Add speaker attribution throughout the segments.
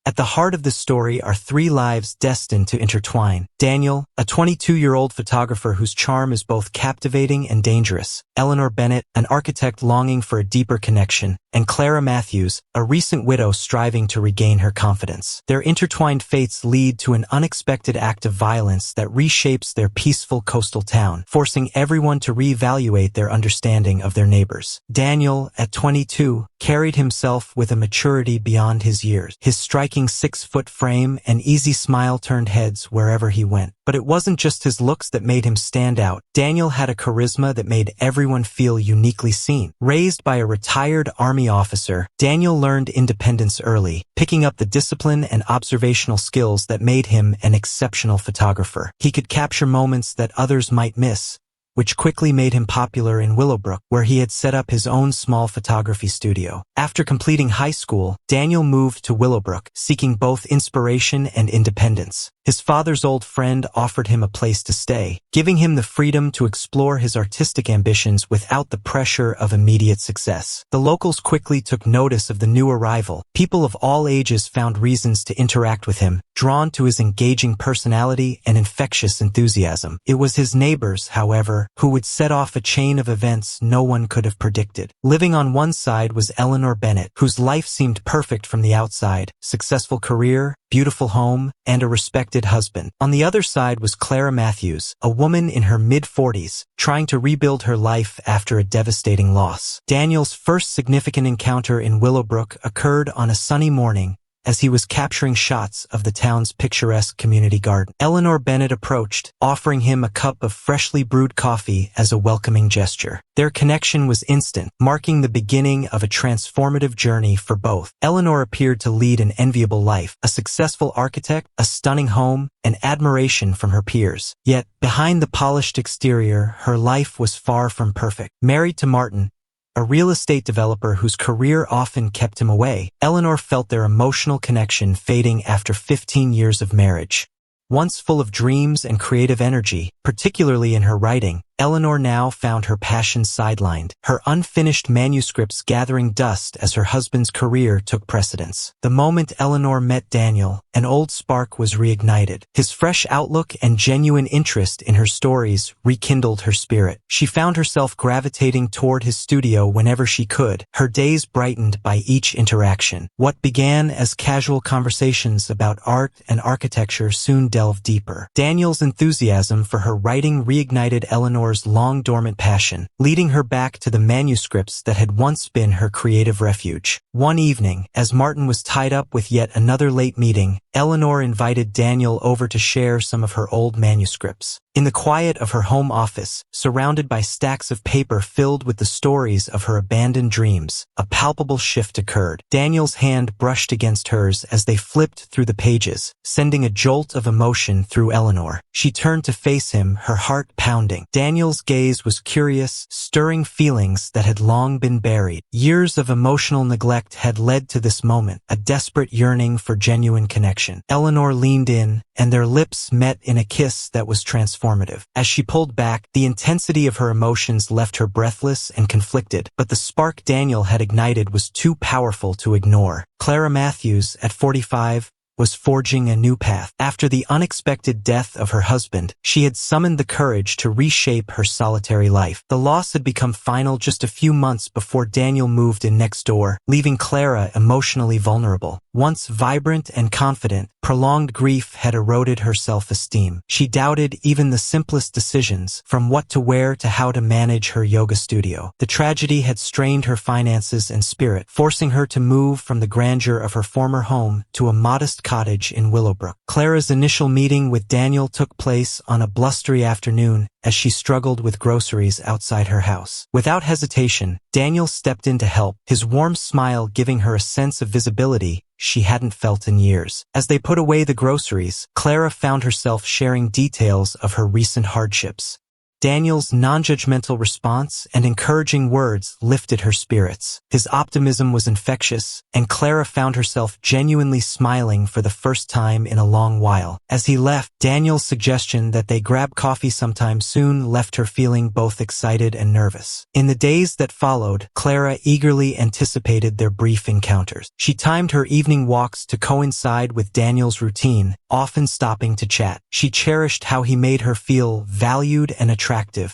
Speaker 1: At the heart of this story are three lives destined to intertwine. Daniel, a 22-year-old photographer whose charm is both captivating and dangerous. Eleanor Bennett, an architect longing for a deeper connection. And Clara Matthews, a recent widow striving to regain her confidence. Their intertwined fates lead to an unexpected act of violence that reshapes their peaceful coastal town, forcing everyone to reevaluate their understanding of their neighbors. Daniel, at 22, carried himself with a maturity beyond his years. His striking 6-foot frame and easy smile turned heads wherever he went. But it wasn't just his looks that made him stand out. Daniel had a charisma that made everyone feel uniquely seen. Raised by a retired Army officer, Daniel learned independence early, picking up the discipline and observational skills that made him an exceptional photographer. He could capture moments that others might miss, which quickly made him popular in Willowbrook, where he had set up his own small photography studio. After completing high school, Daniel moved to Willowbrook, seeking both inspiration and independence. His father's old friend offered him a place to stay, giving him the freedom to explore his artistic ambitions without the pressure of immediate success. The locals quickly took notice of the new arrival. People of all ages found reasons to interact with him, drawn to his engaging personality and infectious enthusiasm. It was his neighbors, however, who would set off a chain of events no one could have predicted. Living on one side was Eleanor Bennett, whose life seemed perfect from the outside: successful career, beautiful home, and a respected husband. On the other side was Clara Matthews, a woman in her mid-40s, trying to rebuild her life after a devastating loss. Daniel's first significant encounter in Willowbrook occurred on a sunny morning, as he was capturing shots of the town's picturesque community garden. Eleanor Bennett approached, offering him a cup of freshly brewed coffee as a welcoming gesture. Their connection was instant, marking the beginning of a transformative journey for both. Eleanor appeared to lead an enviable life, a successful architect, a stunning home, and admiration from her peers. Yet, behind the polished exterior, her life was far from perfect. Married to Martin, a real estate developer whose career often kept him away, Eleanor felt their emotional connection fading after 15 years of marriage. Once full of dreams and creative energy, particularly in her writing, Eleanor now found her passion sidelined, her unfinished manuscripts gathering dust as her husband's career took precedence. The moment Eleanor met Daniel, an old spark was reignited. His fresh outlook and genuine interest in her stories rekindled her spirit. She found herself gravitating toward his studio whenever she could, her days brightened by each interaction. What began as casual conversations about art and architecture soon delved deeper. Daniel's enthusiasm for her writing reignited Eleanor's long-dormant passion, leading her back to the manuscripts that had once been her creative refuge. One evening, as Martin was tied up with yet another late meeting, Eleanor invited Daniel over to share some of her old manuscripts. In the quiet of her home office, surrounded by stacks of paper filled with the stories of her abandoned dreams, a palpable shift occurred. Daniel's hand brushed against hers as they flipped through the pages, sending a jolt of emotion through Eleanor. She turned to face him, her heart pounding. Daniel's gaze was curious, stirring feelings that had long been buried. Years of emotional neglect had led to this moment, a desperate yearning for genuine connection. Eleanor leaned in, and their lips met in a kiss that was transformative. As she pulled back, the intensity of her emotions left her breathless and conflicted, but the spark Daniel had ignited was too powerful to ignore. Clara Matthews, at 45, was forging a new path. After the unexpected death of her husband, she had summoned the courage to reshape her solitary life. The loss had become final just a few months before Daniel moved in next door, leaving Clara emotionally vulnerable. Once vibrant and confident, prolonged grief had eroded her self-esteem. She doubted even the simplest decisions, from what to wear to how to manage her yoga studio. The tragedy had strained her finances and spirit, forcing her to move from the grandeur of her former home to a modest cottage in Willowbrook. Clara's initial meeting with Daniel took place on a blustery afternoon as she struggled with groceries outside her house. Without hesitation, Daniel stepped in to help, his warm smile giving her a sense of visibility she hadn't felt in years. As they put away the groceries, Clara found herself sharing details of her recent hardships. Daniel's non-judgmental response and encouraging words lifted her spirits. His optimism was infectious, and Clara found herself genuinely smiling for the first time in a long while. As he left, Daniel's suggestion that they grab coffee sometime soon left her feeling both excited and nervous. In the days that followed, Clara eagerly anticipated their brief encounters. She timed her evening walks to coincide with Daniel's routine, often stopping to chat. She cherished how he made her feel valued and attractive,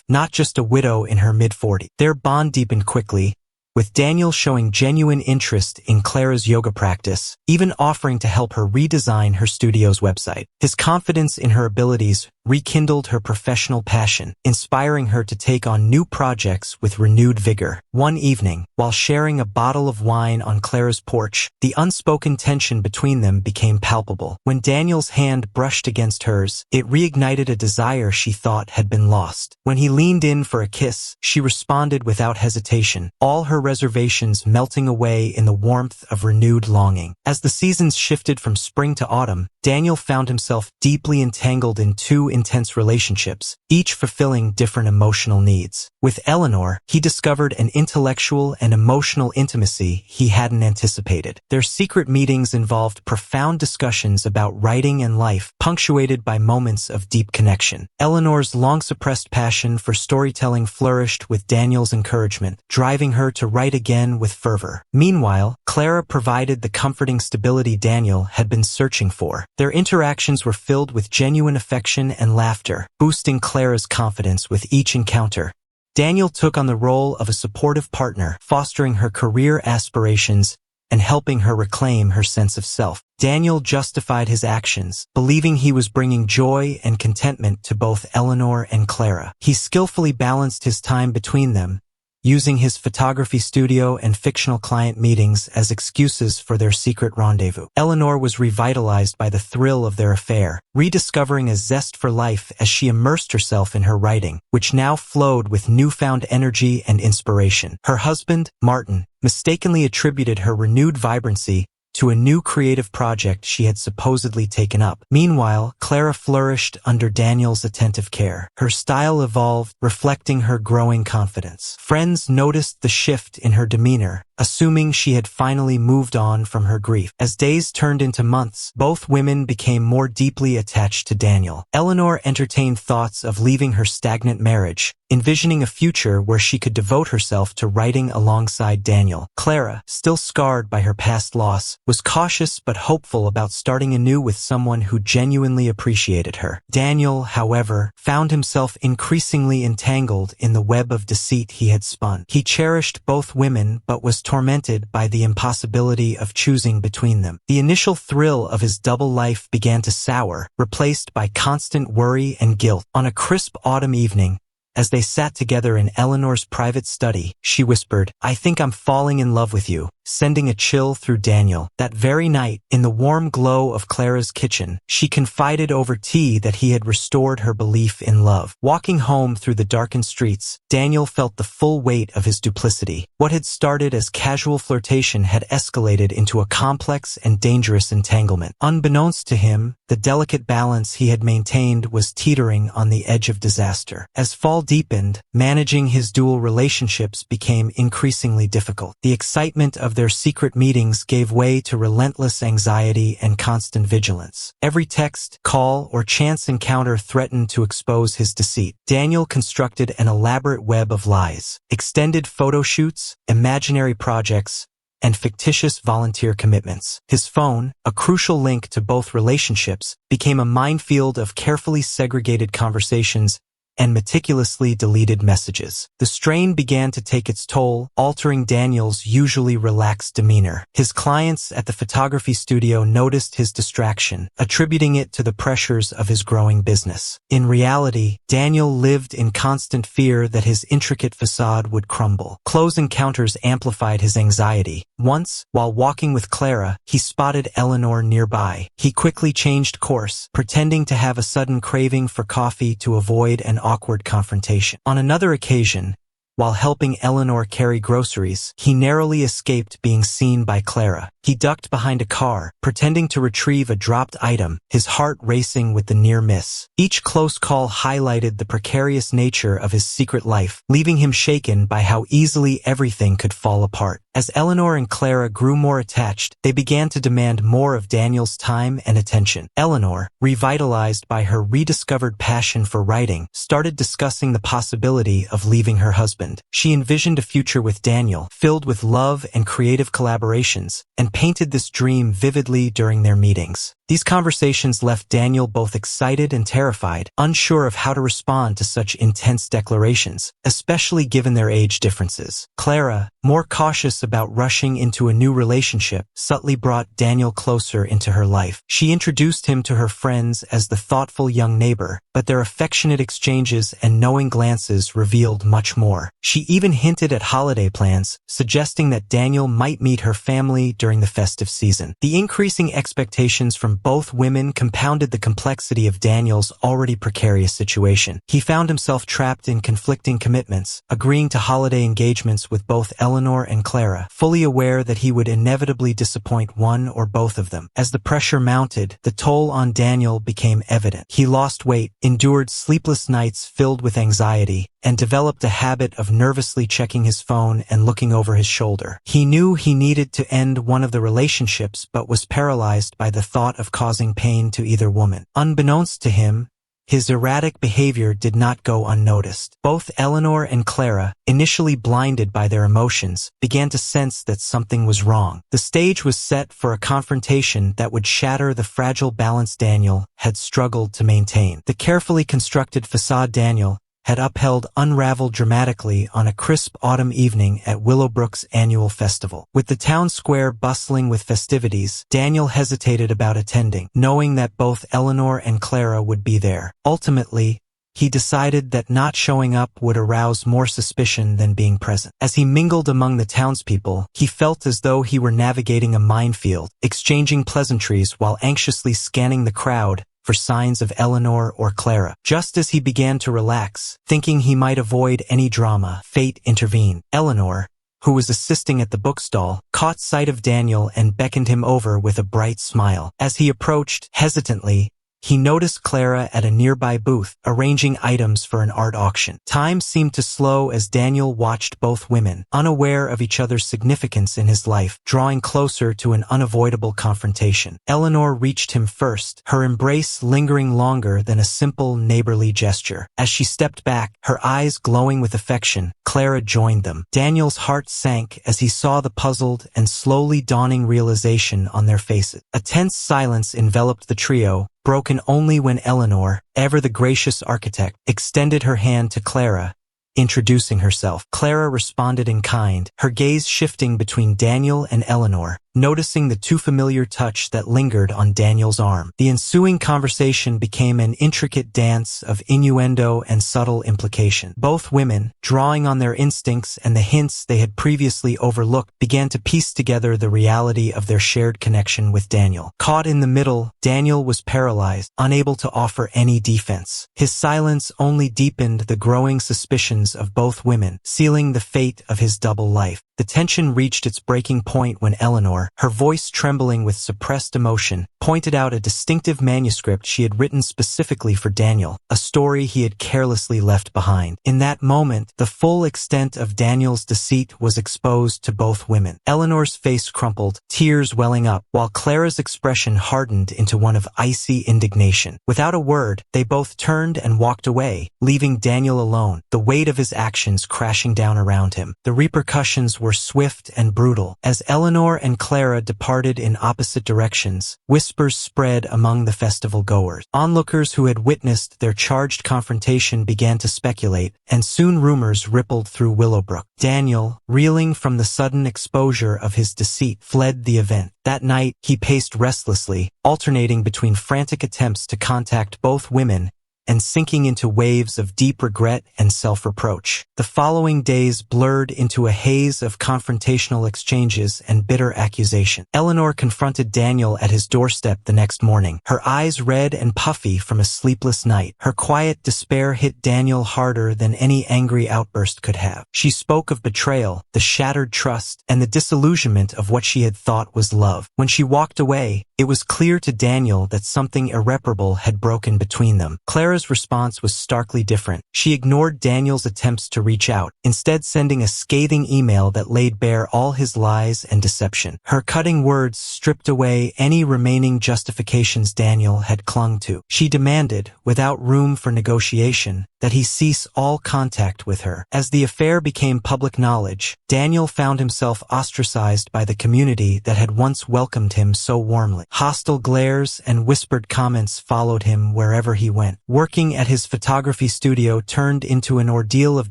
Speaker 1: not just a widow in her mid-40s. Their bond deepened quickly, with Daniel showing genuine interest in Clara's yoga practice, even offering to help her redesign her studio's website. His confidence in her abilities rekindled her professional passion, inspiring her to take on new projects with renewed vigor. One evening, while sharing a bottle of wine on Clara's porch, the unspoken tension between them became palpable. When Daniel's hand brushed against hers, it reignited a desire she thought had been lost. When he leaned in for a kiss, she responded without hesitation, all her reservations melting away in the warmth of renewed longing. As the seasons shifted from spring to autumn, Daniel found himself deeply entangled in two intense relationships, each fulfilling different emotional needs. With Eleanor, he discovered an intellectual and emotional intimacy he hadn't anticipated. Their secret meetings involved profound discussions about writing and life, punctuated by moments of deep connection. Eleanor's long-suppressed passion for storytelling flourished with Daniel's encouragement, driving her to write again with fervor. Meanwhile, Clara provided the comforting stability Daniel had been searching for. Their interactions were filled with genuine affection and laughter, boosting Clara's confidence with each encounter. Daniel took on the role of a supportive partner, fostering her career aspirations and helping her reclaim her sense of self. Daniel justified his actions, believing he was bringing joy and contentment to both Eleanor and Clara. He skillfully balanced his time between them, using his photography studio and fictional client meetings as excuses for their secret rendezvous. Eleanor was revitalized by the thrill of their affair, rediscovering a zest for life as she immersed herself in her writing, which now flowed with newfound energy and inspiration. Her husband, Martin, mistakenly attributed her renewed vibrancy to a new creative project she had supposedly taken up. Meanwhile, Clara flourished under Daniel's attentive care. Her style evolved, reflecting her growing confidence. Friends noticed the shift in her demeanor, assuming she had finally moved on from her grief. As days turned into months, both women became more deeply attached to Daniel. Eleanor entertained thoughts of leaving her stagnant marriage, envisioning a future where she could devote herself to writing alongside Daniel. Clara, still scarred by her past loss, was cautious but hopeful about starting anew with someone who genuinely appreciated her. Daniel, however, found himself increasingly entangled in the web of deceit he had spun. He cherished both women but was tormented by the impossibility of choosing between them. The initial thrill of his double life began to sour, replaced by constant worry and guilt. On a crisp autumn evening, as they sat together in Eleanor's private study, she whispered, "I think I'm falling in love with you," sending a chill through Daniel. That very night, in the warm glow of Clara's kitchen, she confided over tea that he had restored her belief in love. Walking home through the darkened streets, Daniel felt the full weight of his duplicity. What had started as casual flirtation had escalated into a complex and dangerous entanglement. Unbeknownst to him, the delicate balance he had maintained was teetering on the edge of disaster. As fall deepened, managing his dual relationships became increasingly difficult. The excitement of their secret meetings gave way to relentless anxiety and constant vigilance. Every text, call, or chance encounter threatened to expose his deceit. Daniel constructed an elaborate web of lies, extended photo shoots, imaginary projects, and fictitious volunteer commitments. His phone, a crucial link to both relationships, became a minefield of carefully segregated conversations and meticulously deleted messages. The strain began to take its toll, altering Daniel's usually relaxed demeanor. His clients at the photography studio noticed his distraction, attributing it to the pressures of his growing business. In reality, Daniel lived in constant fear that his intricate facade would crumble. Close encounters amplified his anxiety. Once, while walking with Clara, he spotted Eleanor nearby. He quickly changed course, pretending to have a sudden craving for coffee to avoid an awkward confrontation. On another occasion, while helping Eleanor carry groceries, he narrowly escaped being seen by Clara. He ducked behind a car, pretending to retrieve a dropped item, his heart racing with the near miss. Each close call highlighted the precarious nature of his secret life, leaving him shaken by how easily everything could fall apart. As Eleanor and Clara grew more attached, they began to demand more of Daniel's time and attention. Eleanor, revitalized by her rediscovered passion for writing, started discussing the possibility of leaving her husband. She envisioned a future with Daniel, filled with love and creative collaborations, and painted this dream vividly during their meetings. These conversations left Daniel both excited and terrified, unsure of how to respond to such intense declarations, especially given their age differences. Clara, more cautious about rushing into a new relationship, subtly brought Daniel closer into her life. She introduced him to her friends as the thoughtful young neighbor, but their affectionate exchanges and knowing glances revealed much more. She even hinted at holiday plans, suggesting that Daniel might meet her family during the festive season. The increasing expectations from both women compounded the complexity of Daniel's already precarious situation. He found himself trapped in conflicting commitments, agreeing to holiday engagements with both Eleanor and Clara, fully aware that he would inevitably disappoint one or both of them. As the pressure mounted, the toll on Daniel became evident. He lost weight, endured sleepless nights filled with anxiety, and developed a habit of nervously checking his phone and looking over his shoulder. He knew he needed to end one of the relationships but was paralyzed by the thought of causing pain to either woman. Unbeknownst to him, his erratic behavior did not go unnoticed. Both Eleanor and Clara, initially blinded by their emotions, began to sense that something was wrong. The stage was set for a confrontation that would shatter the fragile balance Daniel had struggled to maintain. The carefully constructed facade Daniel had upheld unraveled dramatically on a crisp autumn evening at Willowbrook's annual festival. With the town square bustling with festivities, Daniel hesitated about attending, knowing that both Eleanor and Clara would be there. Ultimately, he decided that not showing up would arouse more suspicion than being present. As he mingled among the townspeople, he felt as though he were navigating a minefield, exchanging pleasantries while anxiously scanning the crowd for signs of Eleanor or Clara. Just as he began to relax, thinking he might avoid any drama, fate intervened. Eleanor, who was assisting at the bookstall, caught sight of Daniel and beckoned him over with a bright smile. As he approached, hesitantly, he noticed Clara at a nearby booth, arranging items for an art auction. Time seemed to slow as Daniel watched both women, unaware of each other's significance in his life, drawing closer to an unavoidable confrontation. Eleanor reached him first, her embrace lingering longer than a simple neighborly gesture. As she stepped back, her eyes glowing with affection, Clara joined them. Daniel's heart sank as he saw the puzzled and slowly dawning realization on their faces. A tense silence enveloped the trio, broken only when Eleanor, ever the gracious architect, extended her hand to Clara, introducing herself. Clara responded in kind, her gaze shifting between Daniel and Eleanor, noticing the too familiar touch that lingered on Daniel's arm. The ensuing conversation became an intricate dance of innuendo and subtle implication. Both women, drawing on their instincts and the hints they had previously overlooked, began to piece together the reality of their shared connection with Daniel. Caught in the middle, Daniel was paralyzed, unable to offer any defense. His silence only deepened the growing suspicions of both women, sealing the fate of his double life. The tension reached its breaking point when Eleanor, her voice trembling with suppressed emotion, pointed out a distinctive manuscript she had written specifically for Daniel, a story he had carelessly left behind. In that moment, the full extent of Daniel's deceit was exposed to both women. Eleanor's face crumpled, tears welling up, while Clara's expression hardened into one of icy indignation. Without a word, they both turned and walked away, leaving Daniel alone, the weight of his actions crashing down around him. The repercussions were swift and brutal. As Eleanor and Clara departed in opposite directions, whispers spread among the festival goers. Onlookers who had witnessed their charged confrontation began to speculate, and soon rumors rippled through Willowbrook. Daniel, reeling from the sudden exposure of his deceit, fled the event. That night, he paced restlessly, alternating between frantic attempts to contact both women and sinking into waves of deep regret and self-reproach. The following days blurred into a haze of confrontational exchanges and bitter accusation. Eleanor confronted Daniel at his doorstep the next morning, her eyes red and puffy from a sleepless night. Her quiet despair hit Daniel harder than any angry outburst could have. She spoke of betrayal, the shattered trust, and the disillusionment of what she had thought was love. When she walked away, it was clear to Daniel that something irreparable had broken between them. Clara's response was starkly different. She ignored Daniel's attempts to reach out, instead sending a scathing email that laid bare all his lies and deception. Her cutting words stripped away any remaining justifications Daniel had clung to. She demanded, without room for negotiation, that he cease all contact with her. As the affair became public knowledge, Daniel found himself ostracized by the community that had once welcomed him so warmly. Hostile glares and whispered comments followed him wherever he went. Working at his photography studio turned into an ordeal of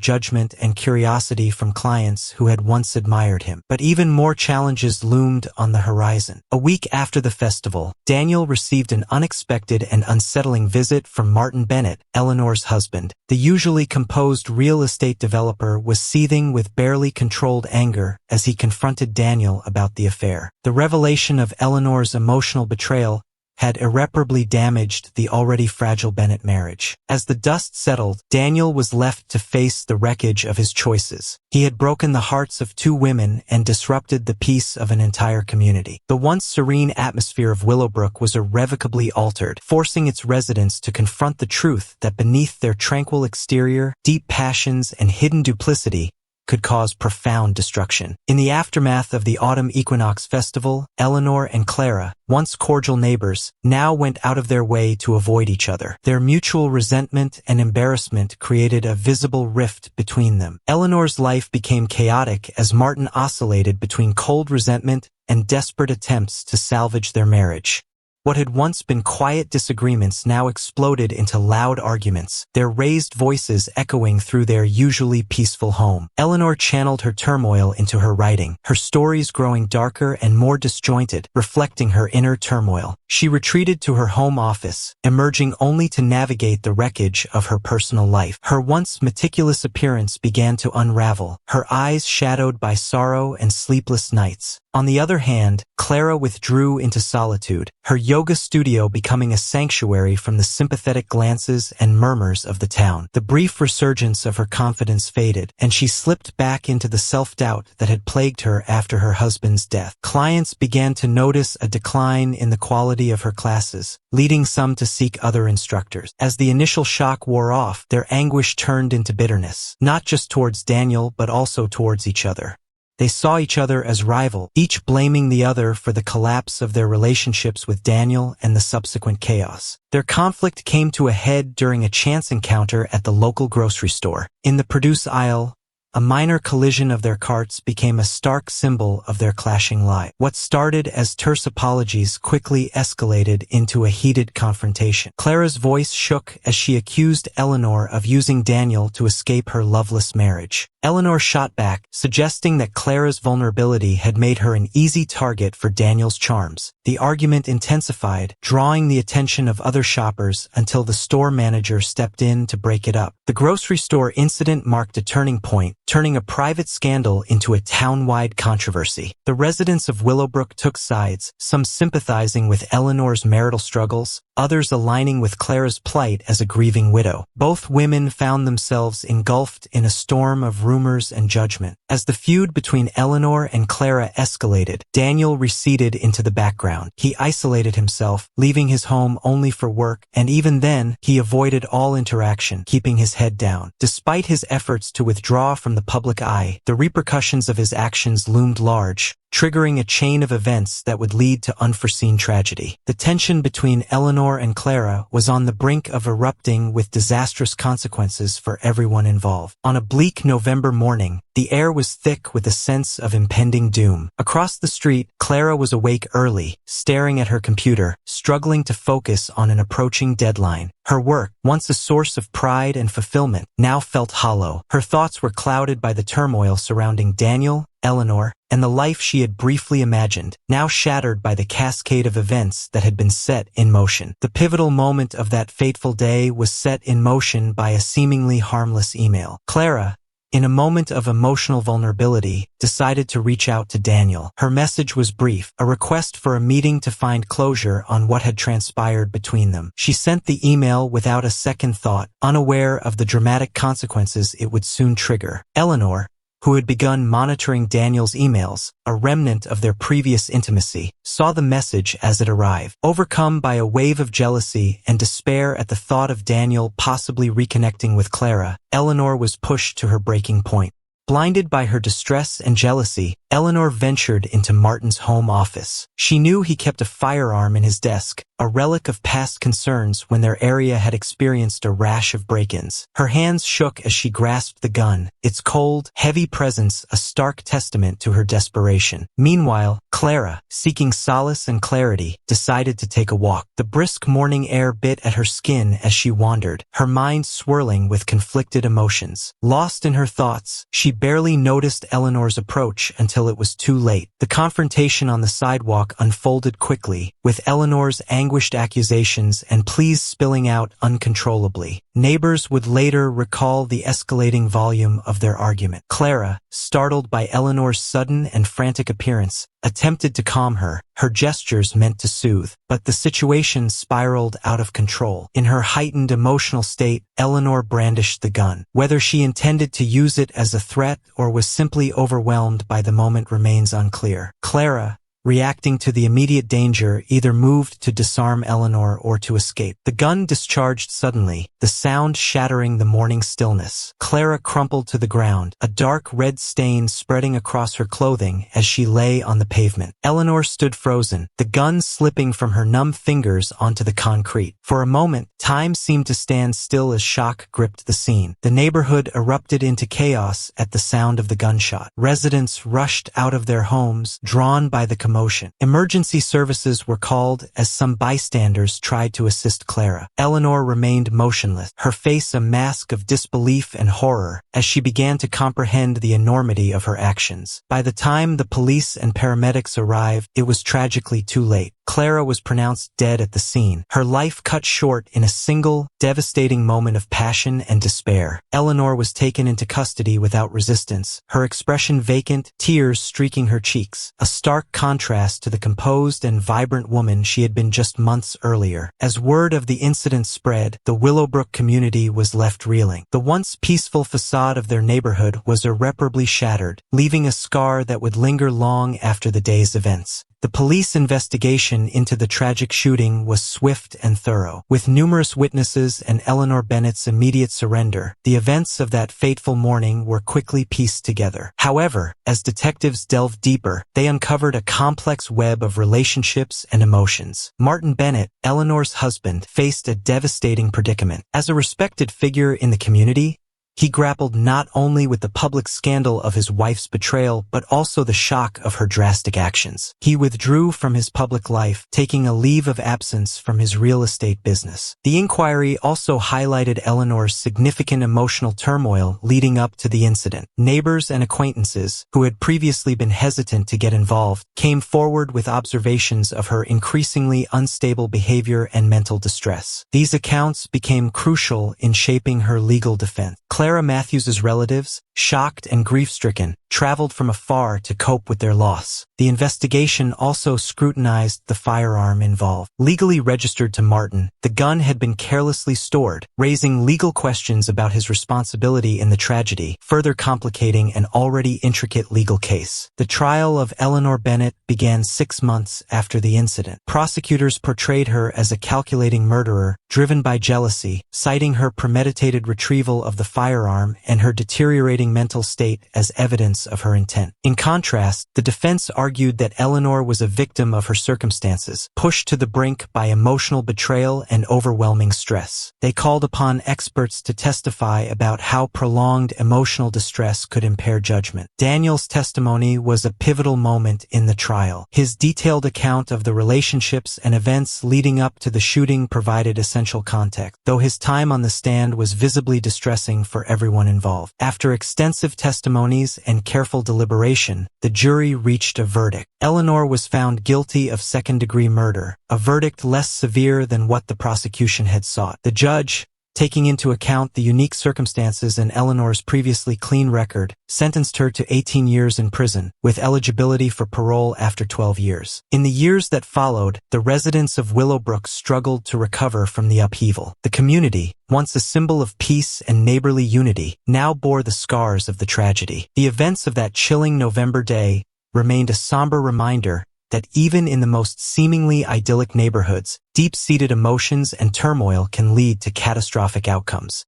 Speaker 1: judgment and curiosity from clients who had once admired him. But even more challenges loomed on the horizon. A week after the festival, Daniel received an unexpected and unsettling visit from Martin Bennett, Eleanor's husband. The usually composed real estate developer was seething with barely controlled anger as he confronted Daniel about the affair. The revelation of Eleanor's emotional betrayal had irreparably damaged the already fragile Bennett marriage. As the dust settled, Daniel was left to face the wreckage of his choices. He had broken the hearts of 2 women and disrupted the peace of an entire community. The once serene atmosphere of Willowbrook was irrevocably altered, forcing its residents to confront the truth that beneath their tranquil exterior, deep passions and hidden duplicity could cause profound destruction. In the aftermath of the Autumn Equinox Festival, Eleanor and Clara, once cordial neighbors, now went out of their way to avoid each other. Their mutual resentment and embarrassment created a visible rift between them. Eleanor's life became chaotic as Martin oscillated between cold resentment and desperate attempts to salvage their marriage. What had once been quiet disagreements now exploded into loud arguments, their raised voices echoing through their usually peaceful home. Eleanor channeled her turmoil into her writing, her stories growing darker and more disjointed, reflecting her inner turmoil. She retreated to her home office, emerging only to navigate the wreckage of her personal life. Her once meticulous appearance began to unravel, her eyes shadowed by sorrow and sleepless nights. On the other hand, Clara withdrew into solitude, her yoga studio becoming a sanctuary from the sympathetic glances and murmurs of the town. The brief resurgence of her confidence faded, and she slipped back into the self-doubt that had plagued her after her husband's death. Clients began to notice a decline in the quality of her classes, leading some to seek other instructors. As the initial shock wore off, their anguish turned into bitterness, not just towards Daniel but also towards each other. They saw each other as rivals, each blaming the other for the collapse of their relationships with Daniel and the subsequent chaos. Their conflict came to a head during a chance encounter at the local grocery store. In the produce aisle, a minor collision of their carts became a stark symbol of their clashing lives. What started as terse apologies quickly escalated into a heated confrontation. Clara's voice shook as she accused Eleanor of using Daniel to escape her loveless marriage. Eleanor shot back, suggesting that Clara's vulnerability had made her an easy target for Daniel's charms. The argument intensified, drawing the attention of other shoppers until the store manager stepped in to break it up. The grocery store incident marked a turning point, turning a private scandal into a town-wide controversy. The residents of Willowbrook took sides, some sympathizing with Eleanor's marital struggles, others aligning with Clara's plight as a grieving widow. Both women found themselves engulfed in a storm of rumors and judgment. As the feud between Eleanor and Clara escalated, Daniel receded into the background. He isolated himself, leaving his home only for work, and even then, he avoided all interaction, keeping his head down. Despite his efforts to withdraw from the public eye, the repercussions of his actions loomed large, triggering a chain of events that would lead to unforeseen tragedy. The tension between Eleanor and Clara was on the brink of erupting with disastrous consequences for everyone involved. On a bleak November morning, the air was thick with a sense of impending doom. Across the street, Clara was awake early, staring at her computer, struggling to focus on an approaching deadline. Her work, once a source of pride and fulfillment, now felt hollow. Her thoughts were clouded by the turmoil surrounding Daniel, Eleanor, and the life she had briefly imagined, now shattered by the cascade of events that had been set in motion. The pivotal moment of that fateful day was set in motion by a seemingly harmless email. Clara, in a moment of emotional vulnerability, decided to reach out to Daniel. Her message was brief, a request for a meeting to find closure on what had transpired between them. She sent the email without a second thought, unaware of the dramatic consequences it would soon trigger. Eleanor, who had begun monitoring Daniel's emails, a remnant of their previous intimacy, saw the message as it arrived. Overcome by a wave of jealousy and despair at the thought of Daniel possibly reconnecting with Clara, Eleanor was pushed to her breaking point. Blinded by her distress and jealousy, Eleanor ventured into Martin's home office. She knew he kept a firearm in his desk, a relic of past concerns when their area had experienced a rash of break-ins. Her hands shook as she grasped the gun, its cold, heavy presence a stark testament to her desperation. Meanwhile, Clara, seeking solace and clarity, decided to take a walk. The brisk morning air bit at her skin as she wandered, her mind swirling with conflicted emotions. Lost in her thoughts, she barely noticed Eleanor's approach until it was too late. The confrontation on the sidewalk unfolded quickly, with Eleanor's anguished accusations and pleas spilling out uncontrollably. Neighbors would later recall the escalating volume of their argument. Clara, startled by Eleanor's sudden and frantic appearance, attempted to calm her, her gestures meant to soothe, but the situation spiraled out of control. In her heightened emotional state, Eleanor brandished the gun. Whether she intended to use it as a threat or was simply overwhelmed by the moment remains unclear. Clara, reacting to the immediate danger, either moved to disarm Eleanor or to escape. The gun discharged suddenly, the sound shattering the morning stillness. Clara crumpled to the ground, a dark red stain spreading across her clothing as she lay on the pavement. Eleanor stood frozen, the gun slipping from her numb fingers onto the concrete. For a moment, time seemed to stand still as shock gripped the scene. The neighborhood erupted into chaos at the sound of the gunshot. Residents rushed out of their homes, drawn by the commotion. Emergency services were called as some bystanders tried to assist Clara. Eleanor remained motionless, her face a mask of disbelief and horror, as she began to comprehend the enormity of her actions. By the time the police and paramedics arrived, it was tragically too late. Clara was pronounced dead at the scene, her life cut short in a single, devastating moment of passion and despair. Eleanor was taken into custody without resistance, her expression vacant, tears streaking her cheeks, a stark contrast to the composed and vibrant woman she had been just months earlier. As word of the incident spread, the Willowbrook community was left reeling. The once peaceful facade of their neighborhood was irreparably shattered, leaving a scar that would linger long after the day's events. The police investigation into the tragic shooting was swift and thorough. With numerous witnesses and Eleanor Bennett's immediate surrender, the events of that fateful morning were quickly pieced together. However, as detectives delved deeper, they uncovered a complex web of relationships and emotions. Martin Bennett, Eleanor's husband, faced a devastating predicament. As a respected figure in the community, he grappled not only with the public scandal of his wife's betrayal, but also the shock of her drastic actions. He withdrew from his public life, taking a leave of absence from his real estate business. The inquiry also highlighted Eleanor's significant emotional turmoil leading up to the incident. Neighbors and acquaintances, who had previously been hesitant to get involved, came forward with observations of her increasingly unstable behavior and mental distress. These accounts became crucial in shaping her legal defense. Clara Matthews's relatives, shocked and grief-stricken, traveled from afar to cope with their loss. The investigation also scrutinized the firearm involved. Legally registered to Martin, the gun had been carelessly stored, raising legal questions about his responsibility in the tragedy, further complicating an already intricate legal case. The trial of Eleanor Bennett began 6 months after the incident. Prosecutors portrayed her as a calculating murderer, driven by jealousy, citing her premeditated retrieval of the firearm and her deteriorating mental state as evidence of her intent. In contrast, the defense argued that Eleanor was a victim of her circumstances, pushed to the brink by emotional betrayal and overwhelming stress. They called upon experts to testify about how prolonged emotional distress could impair judgment. Daniel's testimony was a pivotal moment in the trial. His detailed account of the relationships and events leading up to the shooting provided essential context, though his time on the stand was visibly distressing for everyone involved. After extensive testimonies and careful deliberation, the jury reached a verdict. Eleanor was found guilty of second-degree murder, a verdict less severe than what the prosecution had sought. The judge, taking into account the unique circumstances and Eleanor's previously clean record, sentenced her to 18 years in prison, with eligibility for parole after 12 years. In the years that followed, the residents of Willowbrook struggled to recover from the upheaval. The community, once a symbol of peace and neighborly unity, now bore the scars of the tragedy. The events of that chilling November day remained a somber reminder that even in the most seemingly idyllic neighborhoods, deep-seated emotions and turmoil can lead to catastrophic outcomes.